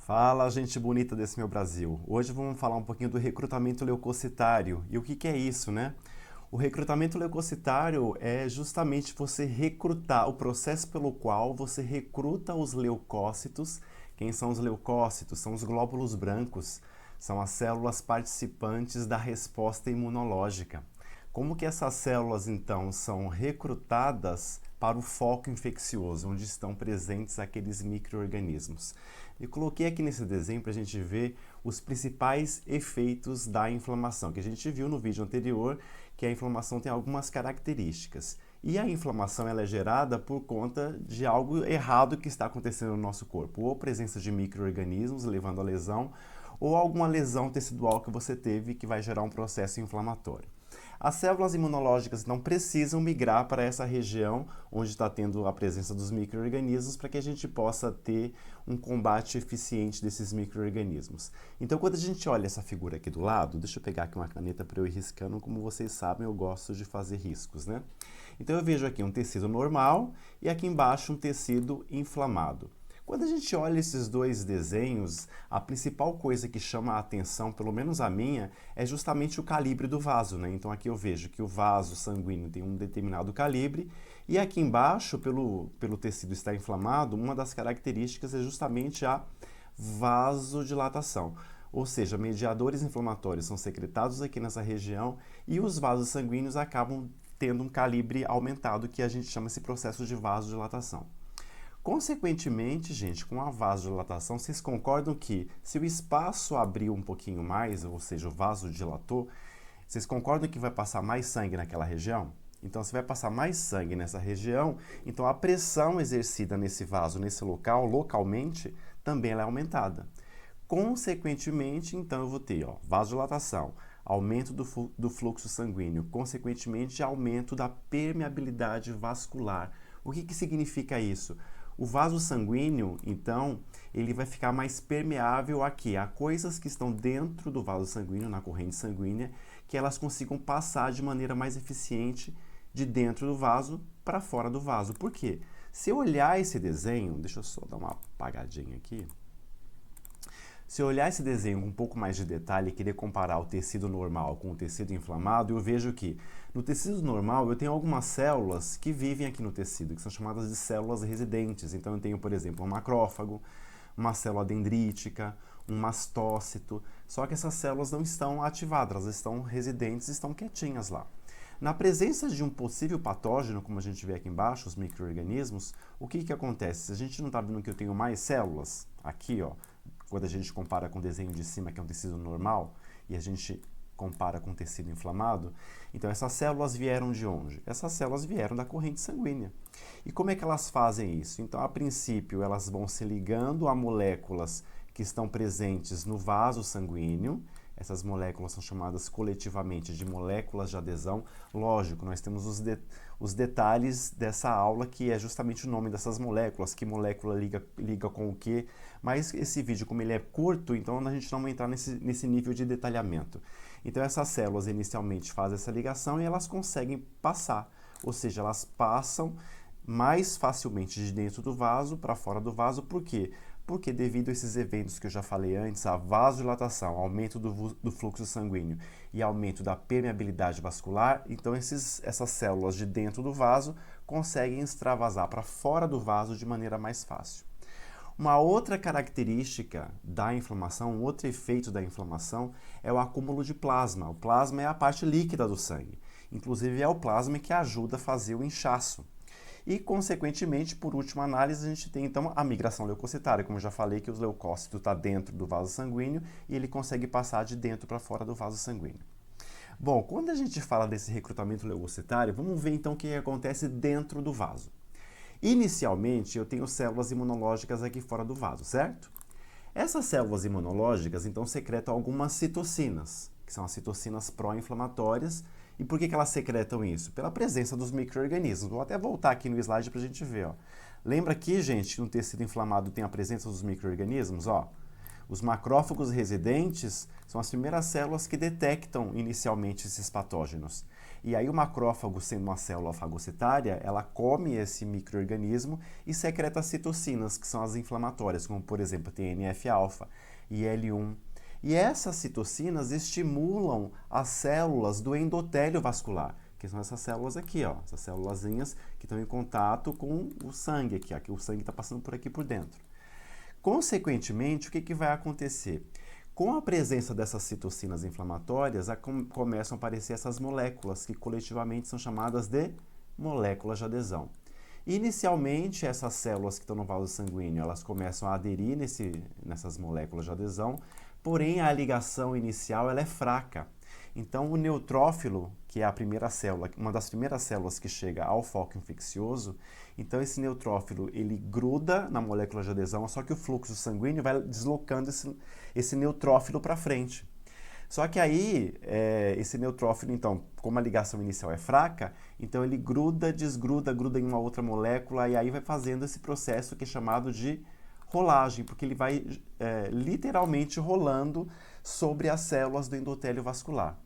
Fala, gente bonita desse meu Brasil. Hoje vamos falar um pouquinho do recrutamento leucocitário. E o que que é isso, né? O recrutamento leucocitário é justamente você recrutar, o processo pelo qual você recruta os leucócitos. Quem são os leucócitos? São os glóbulos brancos, são as células participantes da resposta imunológica. Como que essas células, então, são recrutadas para o foco infeccioso, onde estão presentes aqueles micro-organismos? Eu coloquei aqui nesse desenho para a gente ver os principais efeitos da inflamação, que a gente viu no vídeo anterior, que a inflamação tem algumas características. E a inflamação ela é gerada por conta de algo errado que está acontecendo no nosso corpo, ou presença de micro-organismos levando à lesão, ou alguma lesão tecidual que você teve que vai gerar um processo inflamatório. As células imunológicas não precisam migrar para essa região onde está tendo a presença dos micro-organismos para que a gente possa ter um combate eficiente desses micro-organismos. Então, quando a gente olha essa figura aqui do lado, deixa eu pegar aqui uma caneta para eu ir riscando, como vocês sabem, eu gosto de fazer riscos, né? Então, eu vejo aqui um tecido normal e aqui embaixo um tecido inflamado. Quando a gente olha esses dois desenhos, a principal coisa que chama a atenção, pelo menos a minha, é justamente o calibre do vaso, né? Então aqui eu vejo que o vaso sanguíneo tem um determinado calibre e aqui embaixo, pelo tecido estar inflamado, uma das características é justamente a vasodilatação. Ou seja, mediadores inflamatórios são secretados aqui nessa região e os vasos sanguíneos acabam tendo um calibre aumentado, que a gente chama esse processo de vasodilatação. Consequentemente, gente, com a vasodilatação, vocês concordam que se o espaço abriu um pouquinho mais, ou seja, o vaso dilatou, vocês concordam que vai passar mais sangue naquela região? Então, se vai passar mais sangue nessa região, então a pressão exercida nesse vaso, nesse local, localmente, também ela é aumentada. Consequentemente, então, eu vou ter vasodilatação, aumento do fluxo sanguíneo, consequentemente, aumento da permeabilidade vascular. O que significa isso? O vaso sanguíneo, então, ele vai ficar mais permeável aqui, a coisas que estão dentro do vaso sanguíneo, na corrente sanguínea, que elas consigam passar de maneira mais eficiente de dentro do vaso para fora do vaso. Por quê? Se eu olhar esse desenho, deixa eu só dar uma apagadinha aqui. Se eu olhar esse desenho com um pouco mais de detalhe e querer comparar o tecido normal com o tecido inflamado, eu vejo que no tecido normal eu tenho algumas células que vivem aqui no tecido, que são chamadas de células residentes. Então eu tenho, por exemplo, um macrófago, uma célula dendrítica, um mastócito. Só que essas células não estão ativadas, elas estão residentes, estão quietinhas lá. Na presença de um possível patógeno, como a gente vê aqui embaixo, os micro-organismos, o que acontece? Se a gente não está vendo que eu tenho mais células, aqui, quando a gente compara com o desenho de cima, que é um tecido normal, e a gente compara com o tecido inflamado, então essas células vieram de onde? Essas células vieram da corrente sanguínea. E como é que elas fazem isso? Então, a princípio, elas vão se ligando a moléculas que estão presentes no vaso sanguíneo. Essas moléculas são chamadas coletivamente de moléculas de adesão. Lógico, nós temos os detalhes dessa aula, que é justamente o nome dessas moléculas, que molécula liga com o que, mas esse vídeo, como ele é curto, então a gente não vai entrar nesse nível de detalhamento. Então essas células inicialmente fazem essa ligação e elas conseguem passar, ou seja, elas passam mais facilmente de dentro do vaso para fora do vaso. Por quê? Porque devido a esses eventos que eu já falei antes, a vasodilatação, aumento do fluxo sanguíneo e aumento da permeabilidade vascular, então essas células de dentro do vaso conseguem extravasar para fora do vaso de maneira mais fácil. Uma outra característica da inflamação, um outro efeito da inflamação é o acúmulo de plasma. O plasma é a parte líquida do sangue. Inclusive é o plasma que ajuda a fazer o inchaço. E, consequentemente, por última análise, a gente tem, então, a migração leucocitária. Como eu já falei, que o leucócito está dentro do vaso sanguíneo e ele consegue passar de dentro para fora do vaso sanguíneo. Bom, quando a gente fala desse recrutamento leucocitário, vamos ver, então, o que acontece dentro do vaso. Inicialmente, eu tenho células imunológicas aqui fora do vaso, certo? Essas células imunológicas, então, secretam algumas citocinas, que são as citocinas pró-inflamatórias. E por que elas secretam isso? Pela presença dos micro-organismos. Vou até voltar aqui no slide para a gente ver. Lembra aqui, gente, que no tecido inflamado tem a presença dos micro-organismos? Os macrófagos residentes são as primeiras células que detectam inicialmente esses patógenos. E aí o macrófago, sendo uma célula fagocitária, ela come esse micro-organismo e secreta citocinas, que são as inflamatórias, como por exemplo TNF-alfa e IL-1. E essas citocinas estimulam as células do endotélio vascular, que são essas células aqui, ó, essas célulazinhas que estão em contato com o sangue aqui, ó, que o sangue está passando por aqui por dentro. Consequentemente, o que vai acontecer? Com a presença dessas citocinas inflamatórias, começam a aparecer essas moléculas, que coletivamente são chamadas de moléculas de adesão. Inicialmente, essas células que estão no vaso sanguíneo, elas começam a aderir nessas moléculas de adesão, porém a ligação inicial ela é fraca. Então, o neutrófilo, que é a primeira célula, uma das primeiras células que chega ao foco infeccioso, então esse neutrófilo ele gruda na molécula de adesão, só que o fluxo sanguíneo vai deslocando esse neutrófilo para frente. Só que aí, esse neutrófilo, então, como a ligação inicial é fraca, então ele gruda, desgruda, gruda em uma outra molécula e aí vai fazendo esse processo que é chamado de rolagem, porque ele vai literalmente rolando sobre as células do endotélio vascular.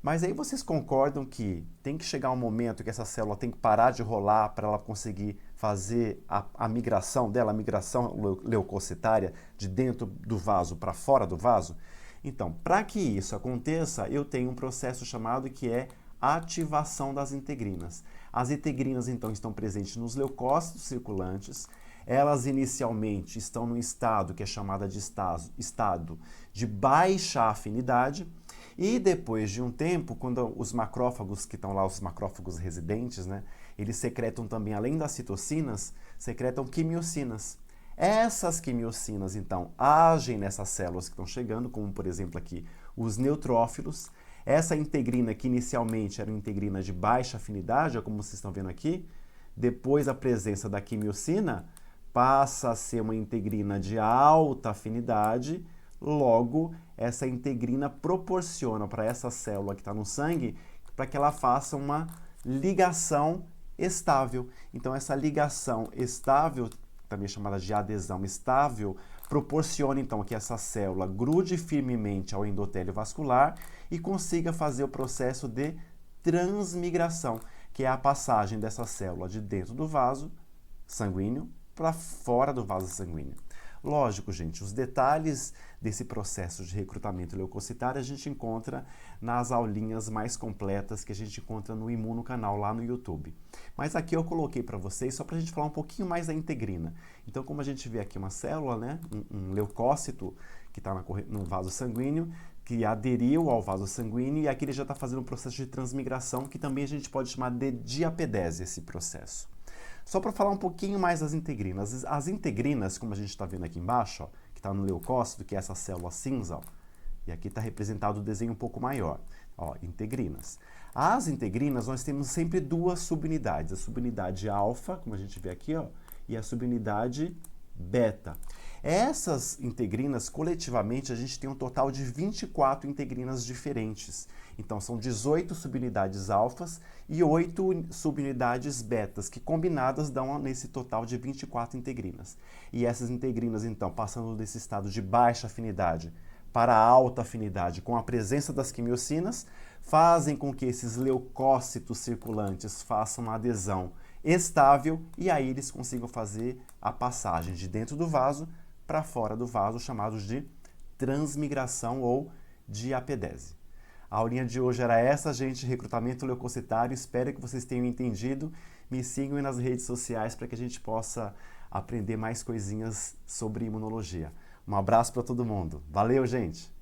Mas aí vocês concordam que tem que chegar um momento que essa célula tem que parar de rolar para ela conseguir fazer a migração dela, a migração leucocitária de dentro do vaso para fora do vaso? Então, para que isso aconteça, eu tenho um processo chamado que é ativação das integrinas. As integrinas, então, estão presentes nos leucócitos circulantes. Elas inicialmente estão num estado que é chamado de estado de baixa afinidade. E depois de um tempo, quando os macrófagos que estão lá, os macrófagos residentes, né, eles secretam também, além das citocinas, secretam quimiocinas. Essas quimiocinas, então, agem nessas células que estão chegando, como por exemplo aqui os neutrófilos. Essa integrina que inicialmente era uma integrina de baixa afinidade, como vocês estão vendo aqui, depois a presença da quimiocina passa a ser uma integrina de alta afinidade. Logo, essa integrina proporciona para essa célula que está no sangue para que ela faça uma ligação estável. Então, essa ligação estável, também chamada de adesão estável, proporciona então que essa célula grude firmemente ao endotélio vascular e consiga fazer o processo de transmigração, que é a passagem dessa célula de dentro do vaso sanguíneo para fora do vaso sanguíneo. Lógico, gente, os detalhes desse processo de recrutamento leucocitário a gente encontra nas aulinhas mais completas que a gente encontra no Imuno Canal lá no YouTube. Mas aqui eu coloquei para vocês só para a gente falar um pouquinho mais da integrina. Então, como a gente vê aqui uma célula, né, um leucócito que está no vaso sanguíneo, que aderiu ao vaso sanguíneo e aqui ele já está fazendo um processo de transmigração que também a gente pode chamar de diapedese, esse processo. Só para falar um pouquinho mais das integrinas. As integrinas, como a gente está vendo aqui embaixo, ó, que está no leucócito, que é essa célula cinza, ó, e aqui está representado o desenho um pouco maior, ó, integrinas. As integrinas, nós temos sempre duas subunidades, a subunidade alfa, como a gente vê aqui, ó, e a subunidade beta. Essas integrinas, coletivamente, a gente tem um total de 24 integrinas diferentes. Então, são 18 subunidades alfas e 8 subunidades betas, que combinadas dão nesse total de 24 integrinas. E essas integrinas, então, passando desse estado de baixa afinidade para alta afinidade, com a presença das quimiocinas, fazem com que esses leucócitos circulantes façam uma adesão estável e aí eles consigam fazer a passagem de dentro do vaso para fora do vaso, chamados de transmigração ou diapedese. A aulinha de hoje era essa, gente, recrutamento leucocitário. Espero que vocês tenham entendido. Me sigam aí nas redes sociais para que a gente possa aprender mais coisinhas sobre imunologia. Um abraço para todo mundo. Valeu, gente!